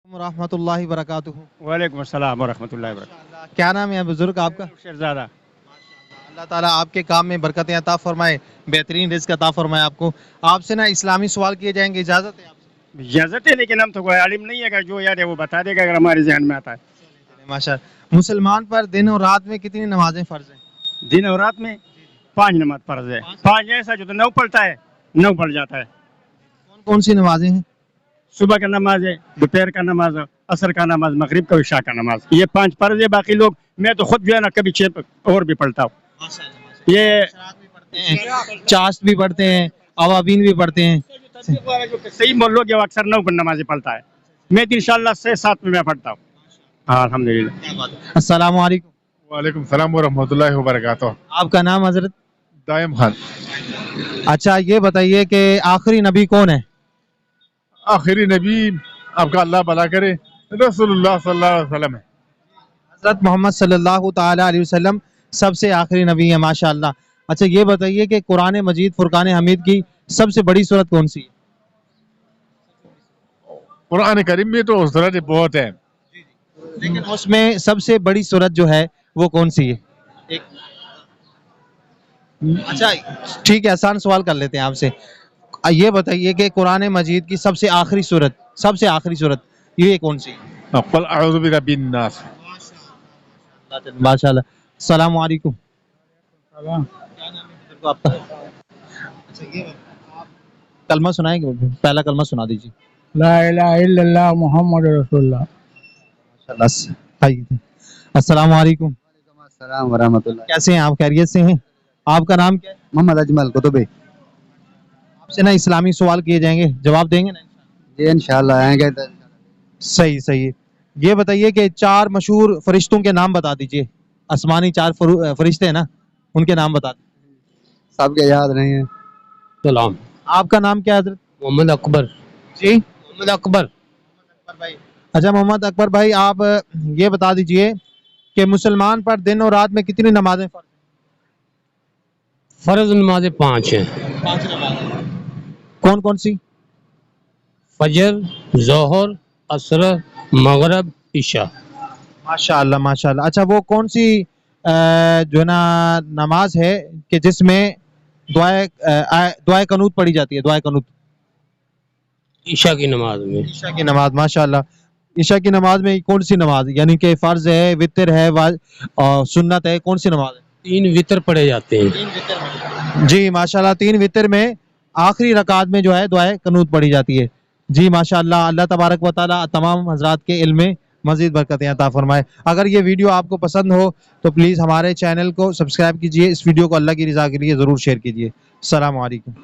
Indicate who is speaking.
Speaker 1: रहमतुल्लाहि वबरकातुहू।
Speaker 2: वालेकुम अस्सलाम वरहमतुल्लाहि वबरकातुहू।
Speaker 1: क्या नाम है बुजुर्ग आपका?
Speaker 2: शेरज़ादा।
Speaker 1: अल्लाह ताला आपके काम में बरकतें अता फरमाए, बेहतरीन रिज़्क अता फरमाए आपको। आपसे ना इस्लामी सवाल किए जाएंगे, इजाज़त है आपसे?
Speaker 2: इजाज़त है, लेकिन हम तो कोई आलिम नहीं है, जो याद है वो बता देगा अगर हमारे जहन में आता है।
Speaker 1: माशाअल्लाह। मुसलमान पर दिन और रात में कितनी नमाजें फ़र्ज हैं?
Speaker 2: दिन और रात में 5 नमाज फर्ज है। 5 ऐसा जो तो 9 पढ़ता है, 9 पढ़ जाता है।
Speaker 1: कौन कौन सी नमाजें हैं?
Speaker 2: सुबह का नमाज है, दोपहर का नमाज, असर का नमाज, मगरिब का, इशा का नमाज, ये 5 फर्ज है। बाकी लोग, मैं तो खुद जो है ना कभी 6 और भी पढ़ता हूँ। ये
Speaker 1: चाश्त भी पढ़ते हैं, अवाबीन भी पढ़ते हैं।
Speaker 2: सही लोग ये अक्सर 9 नमाजें पढ़ता है। मैं तो इंशाल्लाह 6-7 में मैं पढ़ता हूँ। हाँ, अल्हम्दुलिल्लाह।
Speaker 1: अस्सलामु अलैकुम।
Speaker 3: वालेकुम सलाम व रहमतुल्लाहि व बरकातुहू।
Speaker 1: आपका नाम हजरत?
Speaker 3: दायम खान।
Speaker 1: अच्छा, ये बताइए कि आखिरी नबी कौन है?
Speaker 3: आखिरी नबी आपका अल्लाह भला करे, रसूलुल्लाह सल्लल्लाहु अलैहि वसल्लम है।
Speaker 1: हजरत मोहम्मद सल्लल्लाहु ताला अलैहि वसल्लम सबसे आखिरी नबी है, माशाअल्लाह। अच्छा, ये बताइए कि कुरान मजीद फुरकान हमीद की सबसे बड़ी सूरत कौन सी है?
Speaker 3: कुरान करीम में तो सूरत बहुत है,
Speaker 1: लेकिन उसमें सबसे बड़ी सूरत जो है वो कौन सी है? अच्छा, ठीक है, आसान सवाल कर लेते हैं आपसे। ये बताइए कि कुरान मजीद की सबसे आखिरी सूरत ये कौन सी है?
Speaker 3: क़ुल अऊज़ु बिरब्बिन नास।
Speaker 1: माशाअल्लाह। अस्सलामु अलैकुम। क्या नाम है आपका? अच्छा, ये आप कलमा सुनाएंगे? पहला कलमा सुना दीजिए।
Speaker 4: ला इलाहा इल्लल्लाह मुहम्मद रसूलुल्लाह।
Speaker 1: माशाअल्लाह। अस्सलामु अलैकुम।
Speaker 5: अस्सलाम वरहमतुल्लाह।
Speaker 1: कैसे हैं आप? खैरियत से हैं? आपका नाम क्या है?
Speaker 5: मोहम्मद अजमल कुतुबी।
Speaker 1: आपसे ना इस्लामी सवाल किए जाएंगे, जवाब देंगे ना?
Speaker 5: जी इंशाल्लाह आएंगे।
Speaker 1: सही सही है। ये बताइए कि 4 मशहूर फरिश्तों के नाम बता दीजिए। आसमानी 4 फरिश्ते हैं ना, उनके नाम बता दीजिए।
Speaker 5: सबके याद नहीं है।
Speaker 4: सलाम।
Speaker 1: आपका नाम क्या है हजरत?
Speaker 4: मोहम्मद अकबर।
Speaker 1: जी,
Speaker 4: मोहम्मद अकबर।
Speaker 1: अच्छा मोहम्मद अकबर भाई, आप ये बता दीजिए कि मुसलमान पर दिन और रात में कितनी नमाजें फर्ज
Speaker 4: फर्ज नमाजें 5 हैं।
Speaker 1: हैं? 5 नमाजें। कौन कौन सी?
Speaker 4: फजर, जोहर, असर, मगरब, इशा।
Speaker 1: माशाअल्लाह माशाअल्लाह। अच्छा, वो कौन सी जो है ना नमाज है कि जिसमें दुआए कनूत पढ़ी जाती है? दुआए कनूत
Speaker 4: ईशा की नमाज में।
Speaker 1: ईशा की नमाज। माशाअल्लाह। ईशा की नमाज में कौन सी नमाज, यानी कि फर्ज है, वितर है, और सुन्नत है, कौन सी नमाज है?
Speaker 4: 3 वितर पढ़े जाते हैं।
Speaker 1: जी माशाअल्लाह। 3 वितर में आखिरी रकात में जो है दुआए कनूत पढ़ी जाती है। जी माशाअल्लाह। अल्लाह तबारक व तआला तमाम हजरात के इल्म में मजीद बरकतें अता फरमाए। अगर ये वीडियो आपको पसंद हो तो प्लीज़ हमारे चैनल को सब्सक्राइब कीजिए। इस वीडियो को अल्लाह की रज़ा के लिए ज़रूर शेयर कीजिए। अस्सलामु अलैकुम।